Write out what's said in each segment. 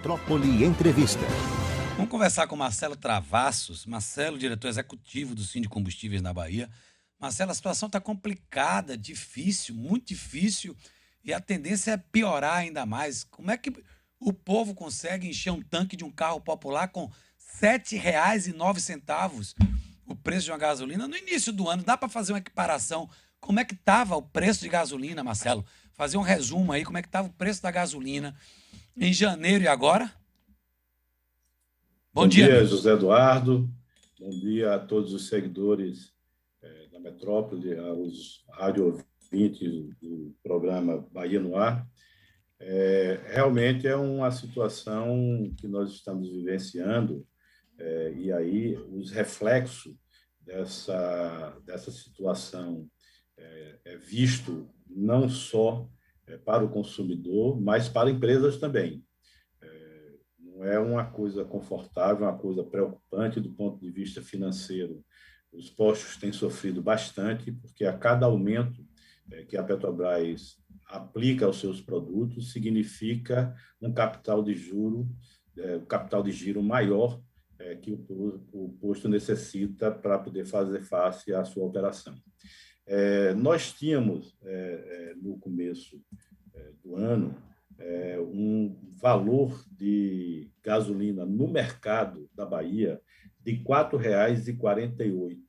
Metrópole Entrevista. Vamos conversar com Marcelo Travassos. Marcelo, diretor executivo do Sindicombustíveis na Bahia. Marcelo, a situação está complicada, difícil, muito difícil, e a tendência é piorar ainda mais. Como é que o povo consegue encher um tanque de um carro popular com R$ 7,09 o preço de uma gasolina no início do ano? Dá para fazer uma equiparação? Como é que estava o preço de gasolina, Marcelo? Fazer um resumo aí, como é que estava o preço da gasolina em janeiro e agora? Bom Bom dia, dia, amigo. José Eduardo. Bom dia a todos os seguidores da Metrópole, aos rádio ouvintes do programa Bahia no Ar. Realmente é uma situação que nós estamos vivenciando, e aí os reflexos dessa situação é visto não só para o consumidor, mas para empresas também. Não é uma coisa confortável, uma coisa preocupante do ponto de vista financeiro. Os postos têm sofrido bastante, porque a cada aumento que a Petrobras aplica aos seus produtos significa um capital de giro maior que o posto necessita para poder fazer face à sua operação. Nós tínhamos, no começo do ano, um valor de gasolina no mercado da Bahia de R$ 4,48.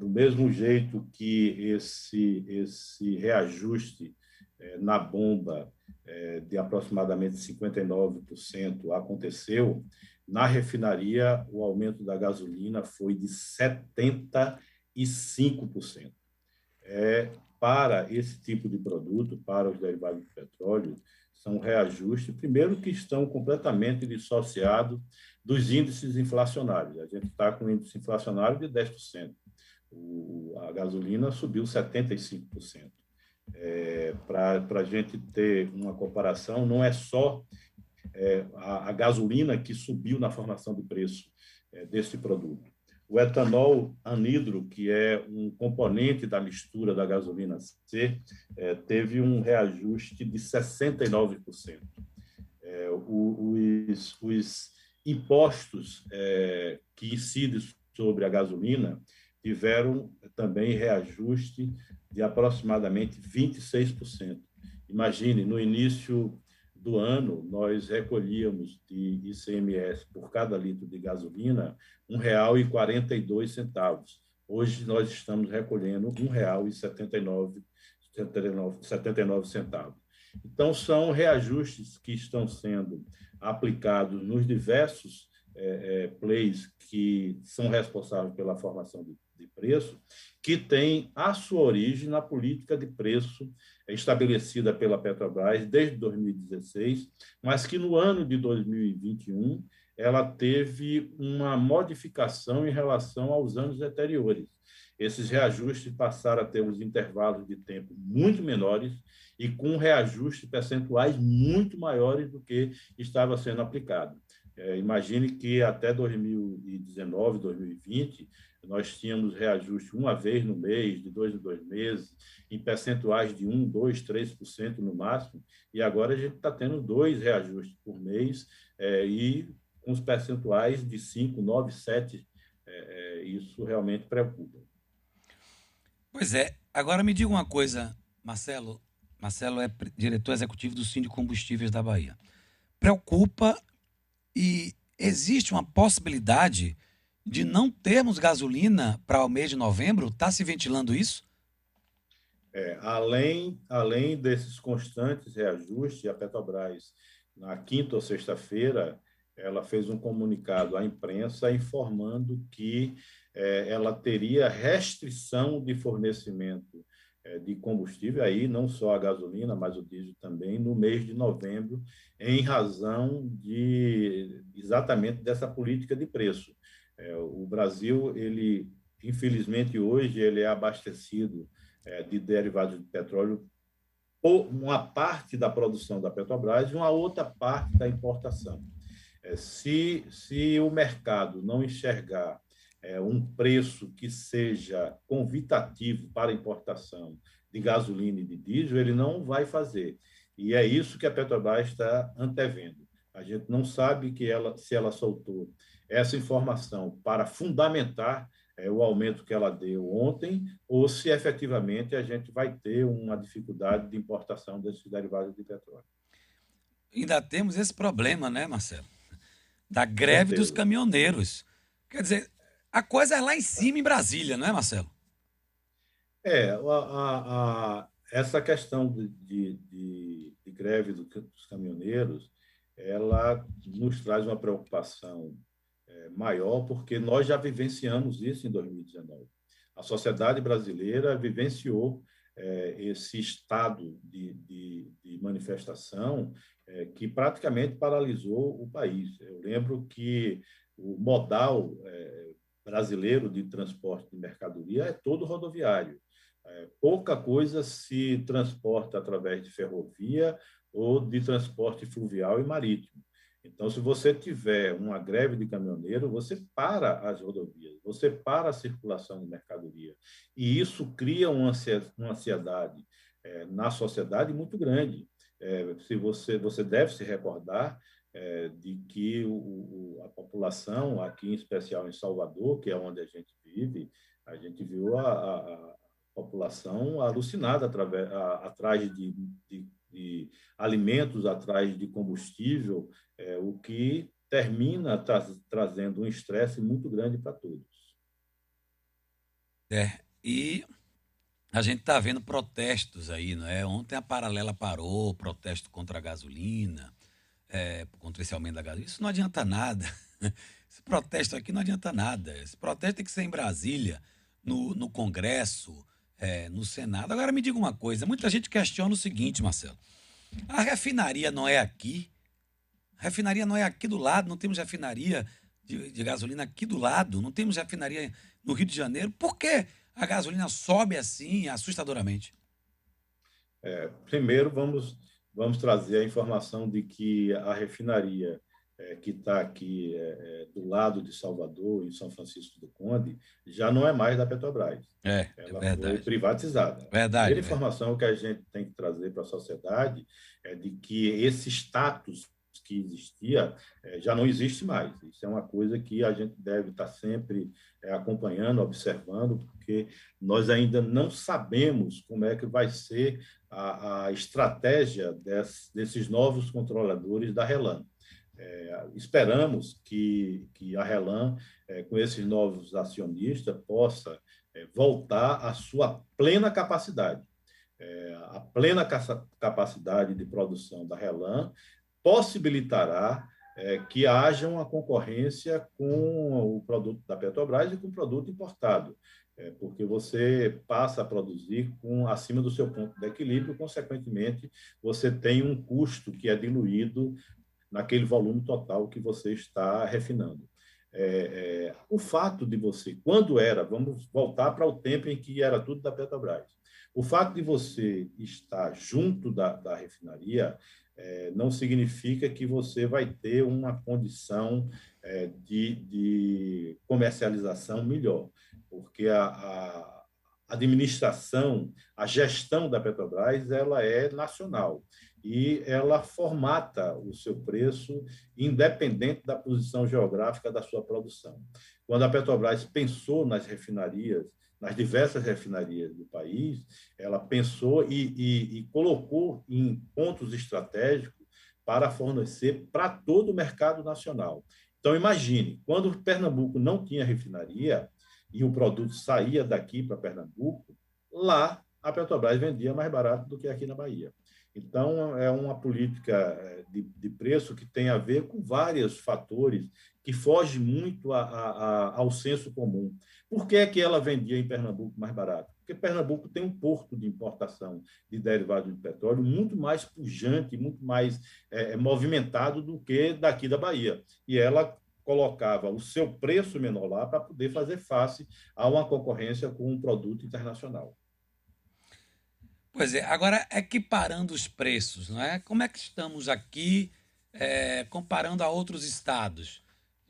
Do mesmo jeito que esse reajuste na bomba de aproximadamente 59% aconteceu, na refinaria o aumento da gasolina foi de 75%. Para esse tipo de produto, para os derivados do petróleo, são reajustes, primeiro, que estão completamente dissociados dos índices inflacionários. A gente está com um índice inflacionário de 10%. A gasolina subiu 75%. Para a gente ter uma comparação, não é só a gasolina que subiu na formação de preço desse produto. O etanol anidro, que é um componente da mistura da gasolina C, teve um reajuste de 69%. Os impostos que incidem sobre a gasolina tiveram também reajuste de aproximadamente 26%. Imagine, no início do ano, nós recolhíamos de ICMS por cada litro de gasolina R$ 1,42. Hoje nós estamos recolhendo R$ 1,79. Então, são reajustes que estão sendo aplicados nos diversos players que são responsáveis pela formação de preço, que tem a sua origem na política de preço estabelecida pela Petrobras desde 2016, mas que no ano de 2021 ela teve uma modificação em relação aos anos anteriores. Esses reajustes passaram a ter uns intervalos de tempo muito menores e com reajustes percentuais muito maiores do que estava sendo aplicado. Imagine que até 2019, 2020, nós tínhamos reajuste uma vez no mês, de 2 em 2 meses, em percentuais de 1%, 2%, 3% no máximo, e agora a gente está tendo 2 reajustes por mês e com os percentuais de 5%, 9%, 7%. Isso realmente preocupa. Pois é. Agora me diga uma coisa, Marcelo. Marcelo é diretor executivo do Sindicombustíveis da Bahia. Preocupa e existe uma possibilidade de não termos gasolina para o mês de novembro? Está se ventilando isso? Além desses constantes reajustes, a Petrobras, na quinta ou sexta-feira, ela fez um comunicado à imprensa informando que ela teria restrição de fornecimento de combustível, aí não só a gasolina, mas o diesel também, no mês de novembro, em razão exatamente dessa política de preço. O Brasil, infelizmente, hoje, ele é abastecido de derivados de petróleo por uma parte da produção da Petrobras e uma outra parte da importação. Se o mercado não enxergar um preço que seja convidativo para a importação de gasolina e de diesel, ele não vai fazer. E é isso que a Petrobras está antevendo. A gente não sabe se ela soltou essa informação para fundamentar o aumento que ela deu ontem, ou se efetivamente a gente vai ter uma dificuldade de importação desses derivados de petróleo. Ainda temos esse problema, né, Marcelo? Da Com greve dos certeza. caminhoneiros. Quer dizer, a coisa é lá em cima, em Brasília, não é, Marcelo? Essa questão de greve dos caminhoneiros, ela nos traz uma preocupação maior, porque nós já vivenciamos isso em 2019. A sociedade brasileira vivenciou esse estado de manifestação que praticamente paralisou o país. Eu lembro que o modal brasileiro de transporte de mercadoria é todo rodoviário. Pouca coisa se transporta através de ferrovia ou de transporte fluvial e marítimo. Então, se você tiver uma greve de caminhoneiro, você para as rodovias, você para a circulação de mercadoria. E isso cria uma ansiedade na sociedade muito grande. Se você deve se recordar de que a população, aqui em especial em Salvador, que é onde a gente viu a população alucinada atrás de alimentos, atrás de combustível, o que termina trazendo um estresse muito grande para todos. E a gente está vendo protestos aí, não é? Ontem a Paralela parou, protesto contra a gasolina, contra esse aumento da gasolina. Isso não adianta nada. Esse protesto aqui não adianta nada. Esse protesto tem que ser em Brasília, no Congresso, no Senado. Agora me diga uma coisa: muita gente questiona o seguinte, Marcelo: a refinaria não é aqui? A refinaria não é aqui do lado? Não temos refinaria de gasolina aqui do lado? Não temos refinaria no Rio de Janeiro? Por que a gasolina sobe assim, assustadoramente? Primeiro, vamos trazer a informação de que a refinaria que está aqui do lado de Salvador, em São Francisco do Conde, já não é mais da Petrobras. É Ela foi verdade. privatizada. A Verdade, primeira verdade. informação que a gente tem que trazer para a sociedade é de que esse status que existia já não existe mais. Isso é uma coisa que a gente deve estar sempre acompanhando, observando, porque nós ainda não sabemos como é que vai ser a estratégia desses novos controladores da RELAM. Esperamos que a RELAM, com esses novos acionistas, possa voltar à sua plena capacidade. A plena capacidade de produção da RELAM possibilitará que haja uma concorrência com o produto da Petrobras e com o produto importado, porque você passa a produzir acima do seu ponto de equilíbrio, consequentemente, você tem um custo que é diluído naquele volume total que você está refinando. O fato de você, vamos voltar para o tempo em que era tudo da Petrobras, o fato de você estar junto da refinaria não significa que você vai ter uma condição de comercialização melhor, porque a administração, a gestão da Petrobras, ela é nacional e ela formata o seu preço independente da posição geográfica da sua produção. Quando a Petrobras pensou nas refinarias, nas diversas refinarias do país, ela pensou e colocou em pontos estratégicos para fornecer para todo o mercado nacional. Então, imagine, quando Pernambuco não tinha refinaria e o produto saía daqui para Pernambuco, lá a Petrobras vendia mais barato do que aqui na Bahia. Então, é uma política de preço que tem a ver com vários fatores que fogem muito ao senso comum. Por que é que ela vendia em Pernambuco mais barato? Porque Pernambuco tem um porto de importação de derivados de petróleo muito mais pujante, muito mais movimentado do que daqui da Bahia. E ela colocava o seu preço menor lá para poder fazer face a uma concorrência com um produto internacional. Pois é, agora equiparando os preços, não é? Como é que estamos aqui comparando a outros estados?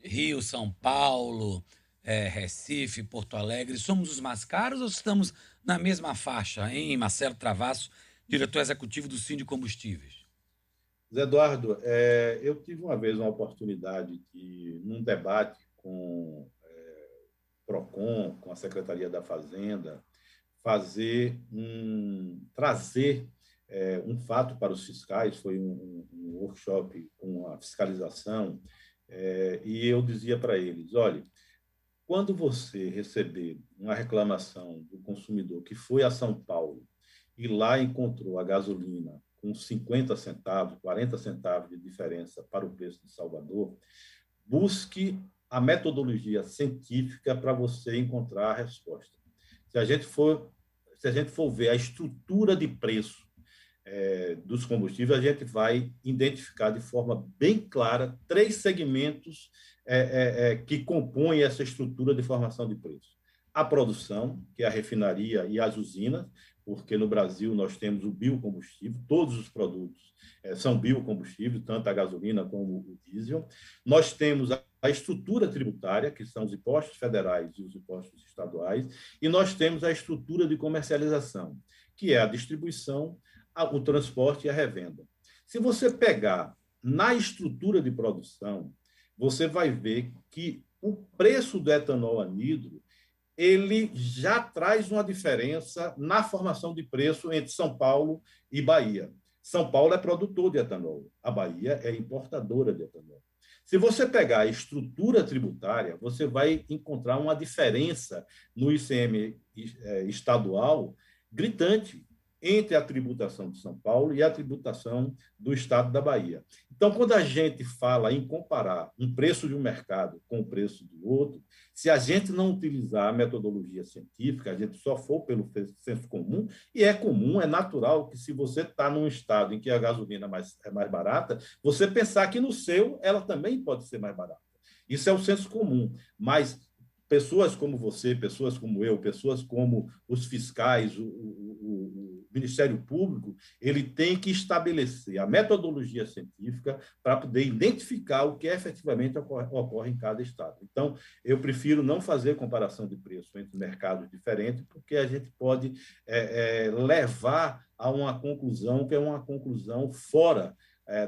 Rio, São Paulo, Recife, Porto Alegre, somos os mais caros ou estamos na mesma faixa, hein, Marcelo Travasso, diretor executivo do Síndico Combustíveis? Zé Eduardo, eu tive uma vez uma oportunidade de, num debate com o PROCON, com a Secretaria da Fazenda, trazer um fato para os fiscais, foi um workshop com a fiscalização, e eu dizia para eles, olha, quando você receber uma reclamação do consumidor que foi a São Paulo e lá encontrou a gasolina com 50 centavos, 40 centavos de diferença para o preço de Salvador, busque a metodologia científica para você encontrar a resposta. Se a gente for, se a gente for ver a estrutura de preço dos combustíveis, a gente vai identificar de forma bem clara três segmentos que compõem essa estrutura de formação de preço. A produção, que é a refinaria e as usinas, porque no Brasil nós temos o biocombustível, todos os produtos são biocombustíveis, tanto a gasolina como o diesel. Nós temos a estrutura tributária, que são os impostos federais e os impostos estaduais, e nós temos a estrutura de comercialização, que é a distribuição, o transporte e a revenda. Se você pegar na estrutura de produção, você vai ver que o preço do etanol anidro ele já traz uma diferença na formação de preço entre São Paulo e Bahia. São Paulo é produtor de etanol, a Bahia é importadora de etanol. Se você pegar a estrutura tributária, você vai encontrar uma diferença no ICM estadual gritante entre a tributação de São Paulo e a tributação do estado da Bahia. Então, quando a gente fala em comparar um preço de um mercado com o preço do outro, se a gente não utilizar a metodologia científica, a gente só for pelo senso comum, e é comum, é natural que se você está num estado em que a gasolina é mais barata, você pensar que no seu ela também pode ser mais barata. Isso é o senso comum, mas pessoas como você, pessoas como eu, pessoas como os fiscais, o Ministério Público, ele tem que estabelecer a metodologia científica para poder identificar o que efetivamente ocorre em cada estado. Então, eu prefiro não fazer comparação de preço entre mercados diferentes, porque a gente pode levar a uma conclusão que é uma conclusão fora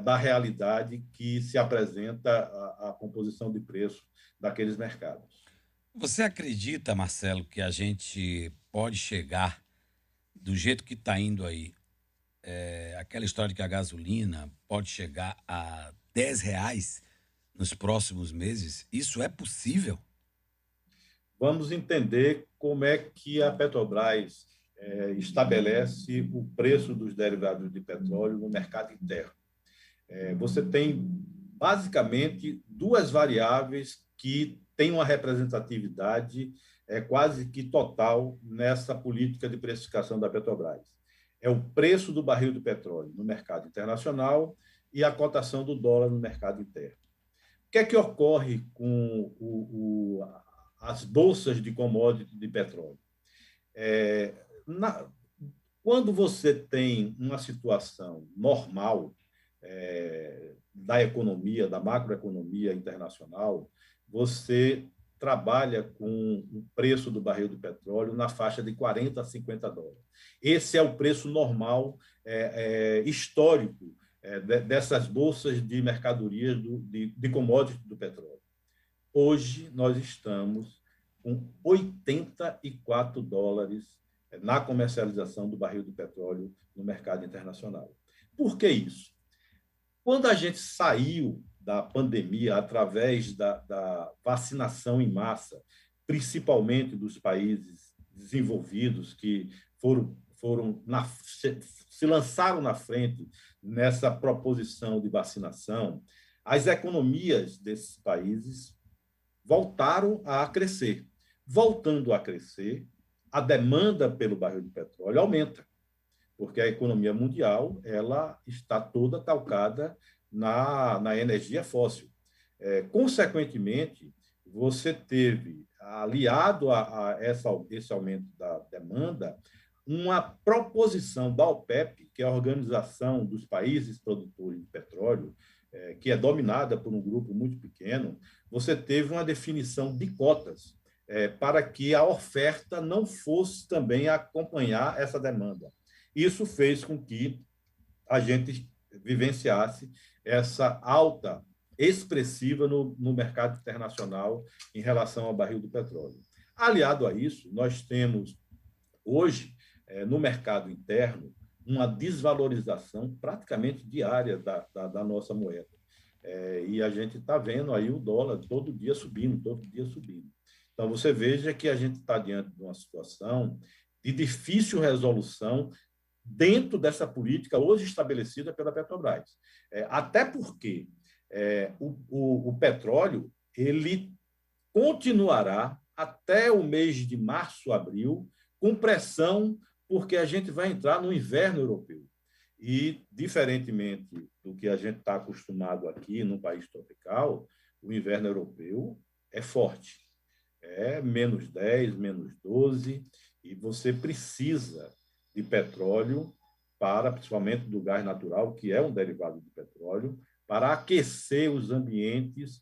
da realidade que se apresenta a composição de preço daqueles mercados. Você acredita, Marcelo, que a gente pode chegar do jeito que está indo aí, aquela história de que a gasolina pode chegar a R$ 10 nos próximos meses? Isso é possível? Vamos entender como é que a Petrobras estabelece o preço dos derivados de petróleo no mercado interno. Você tem, basicamente, duas variáveis que têm uma representatividade quase que total nessa política de precificação da Petrobras. É o preço do barril de petróleo no mercado internacional e a cotação do dólar no mercado interno. O que é que ocorre com as bolsas de commodity de petróleo? Quando você tem uma situação normal da economia, da macroeconomia internacional, você trabalha com o preço do barril do petróleo na faixa de 40 a 50 dólares. Esse é o preço normal histórico dessas bolsas de mercadorias de commodities do petróleo. Hoje, nós estamos com 84 dólares na comercialização do barril do petróleo no mercado internacional. Por que isso? Quando a gente saiu da pandemia através da vacinação em massa, principalmente dos países desenvolvidos que se lançaram na frente nessa proposição de vacinação, as economias desses países voltaram a crescer. Voltando a crescer, a demanda pelo barril de petróleo aumenta, porque a economia mundial ela está toda calcada na energia fóssil. Consequentemente, você teve, aliado a esse aumento da demanda, uma proposição da OPEP, que é a Organização dos Países Produtores de Petróleo, que é dominada por um grupo muito pequeno, você teve uma definição de cotas para que a oferta não fosse também acompanhar essa demanda. Isso fez com que a gente vivenciasse essa alta expressiva no mercado internacional em relação ao barril do petróleo. Aliado a isso, nós temos hoje, no mercado interno, uma desvalorização praticamente diária da nossa moeda. E a gente está vendo aí o dólar todo dia subindo, todo dia subindo. Então, você veja que a gente está diante de uma situação de difícil resolução dentro dessa política hoje estabelecida pela Petrobras. Até porque o petróleo ele continuará até o mês de março, abril, com pressão, porque a gente vai entrar no inverno europeu. E, diferentemente do que a gente está acostumado aqui no país tropical, o inverno europeu é forte. É -10, -12, e você precisa de petróleo para, principalmente do gás natural, que é um derivado do petróleo, para aquecer os ambientes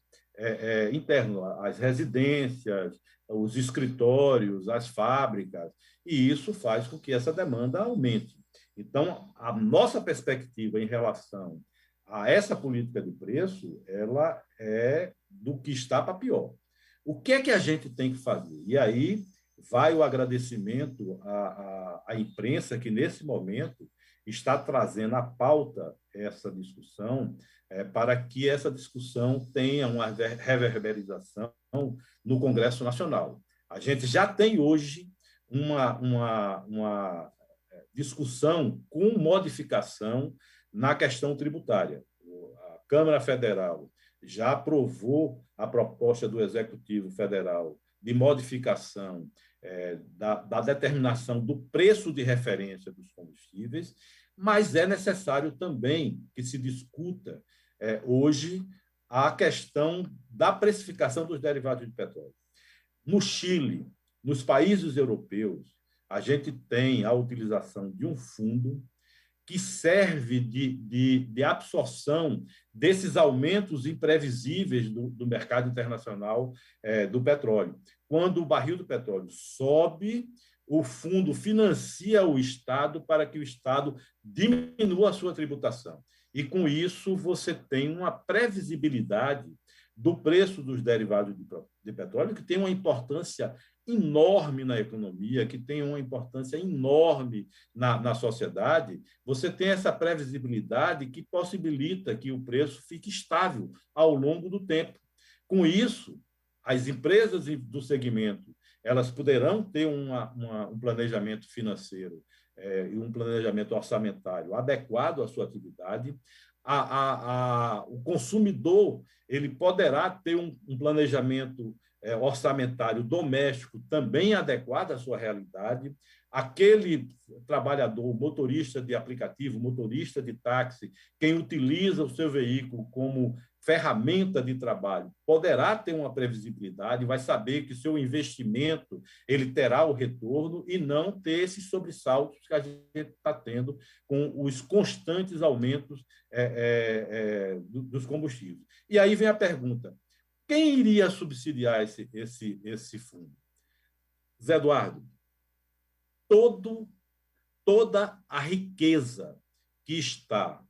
internos, as residências, os escritórios, as fábricas, e isso faz com que essa demanda aumente. Então, a nossa perspectiva em relação a essa política de preço, ela é do que está para pior. O que é que a gente tem que fazer? E aí vai o agradecimento à imprensa que, nesse momento, está trazendo à pauta essa discussão, para que essa discussão tenha uma reverberização no Congresso Nacional. A gente já tem hoje uma discussão com modificação na questão tributária. A Câmara Federal já aprovou a proposta do Executivo Federal de modificação da determinação do preço de referência dos combustíveis, mas é necessário também que se discuta hoje a questão da precificação dos derivados de petróleo. No Chile, nos países europeus, a gente tem a utilização de um fundo que serve de absorção desses aumentos imprevisíveis do mercado internacional do petróleo. Quando o barril do petróleo sobe, o fundo financia o Estado para que o Estado diminua a sua tributação. E, com isso, você tem uma previsibilidade do preço dos derivados de petróleo, que tem uma importância enorme na economia, que tem uma importância enorme na sociedade. Você tem essa previsibilidade que possibilita que o preço fique estável ao longo do tempo. Com isso, as empresas do segmento elas poderão ter um planejamento financeiro e um planejamento orçamentário adequado à sua atividade. O consumidor ele poderá ter um planejamento orçamentário doméstico também adequado à sua realidade. Aquele trabalhador, motorista de aplicativo, motorista de táxi, quem utiliza o seu veículo como ferramenta de trabalho, poderá ter uma previsibilidade, vai saber que seu investimento ele terá o retorno e não ter esses sobressaltos que a gente está tendo com os constantes aumentos dos combustíveis. E aí vem a pergunta: quem iria subsidiar esse fundo? Zé Eduardo, toda a riqueza que está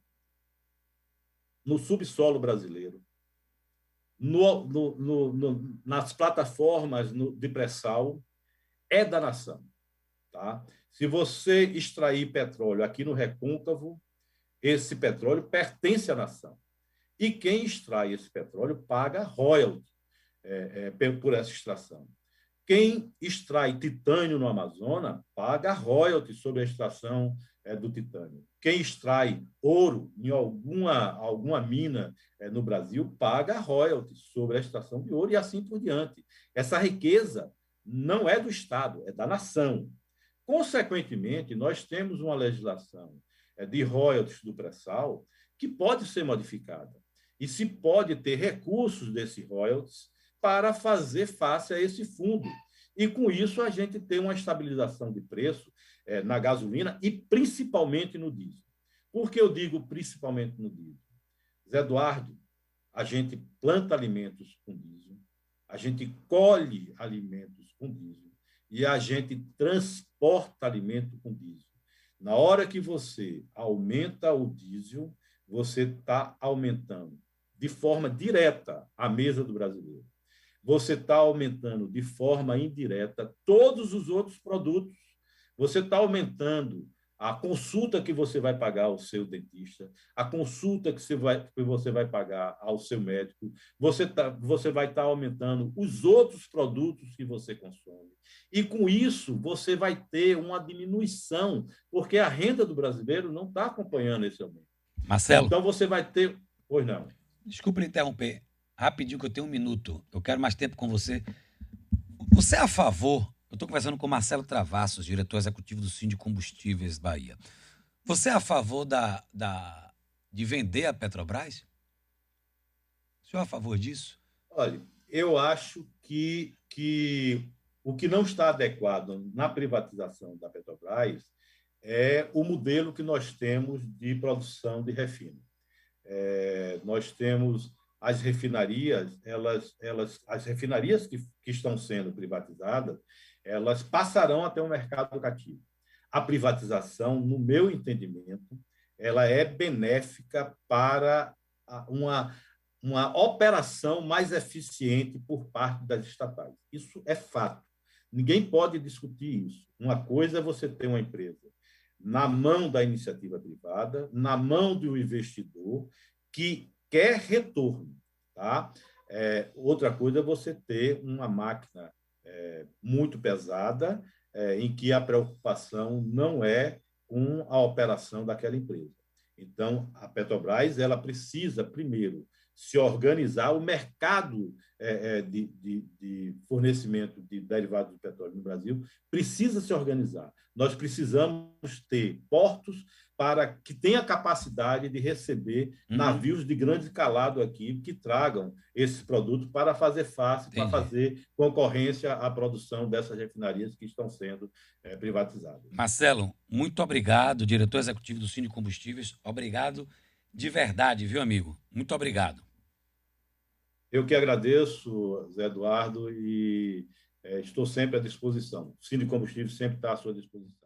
no subsolo brasileiro, nas plataformas de pré-sal, é da nação. Tá? Se você extrair petróleo aqui no Recôncavo, esse petróleo pertence à nação. E quem extrai esse petróleo paga royalty por essa extração. Quem extrai titânio no Amazonas paga royalty sobre a extração do titânio. Quem extrai ouro em alguma mina no Brasil paga royalty sobre a extração de ouro e assim por diante. Essa riqueza não é do Estado, é da nação. Consequentemente, nós temos uma legislação de royalties do pré-sal que pode ser modificada e se pode ter recursos desse royalties para fazer face a esse fundo. E, com isso, a gente tem uma estabilização de preço na gasolina e principalmente no diesel. Por que eu digo principalmente no diesel? Zé Eduardo, a gente planta alimentos com diesel, a gente colhe alimentos com diesel e a gente transporta alimento com diesel. Na hora que você aumenta o diesel, você está aumentando de forma direta a mesa do brasileiro. Você está aumentando de forma indireta todos os outros produtos. Você está aumentando a consulta que você vai pagar ao seu dentista, a consulta que você vai pagar ao seu médico, você vai estar aumentando os outros produtos que você consome. E com isso, você vai ter uma diminuição, porque a renda do brasileiro não está acompanhando esse aumento. Marcelo, Então, você vai ter. Pois não. desculpa interromper. Rapidinho, que eu tenho um minuto. Eu quero mais tempo com você. Você é a favor? Eu estou conversando com o Marcelo Travassos, diretor executivo do Síndico Combustíveis Bahia. Você é a favor de vender a Petrobras? O senhor é a favor disso? Olha, eu acho que o que não está adequado na privatização da Petrobras é o modelo que nós temos de produção de refino. Nós temos as refinarias, as refinarias que estão sendo privatizadas, elas passarão até o mercado cativo. A privatização, no meu entendimento, ela é benéfica para uma operação mais eficiente por parte das estatais. Isso é fato. Ninguém pode discutir isso. Uma coisa é você ter uma empresa na mão da iniciativa privada, na mão do investidor que quer retorno. Tá? Outra coisa é você ter uma máquina muito pesada, em que a preocupação não é com a operação daquela empresa. Então, a Petrobras ela precisa, primeiro, se organizar. O mercado de fornecimento de derivados do petróleo no Brasil precisa se organizar. Nós precisamos ter portos para que tenha capacidade de receber navios de grande calado aqui que tragam esses produtos para fazer fácil, para fazer concorrência à produção dessas refinarias que estão sendo privatizadas. Marcelo, muito obrigado, diretor executivo do Síndico Combustíveis. Obrigado de verdade, viu, amigo? Muito obrigado. Eu que agradeço, Zé Eduardo, e estou sempre à disposição. O Síndico Combustíveis sempre está à sua disposição.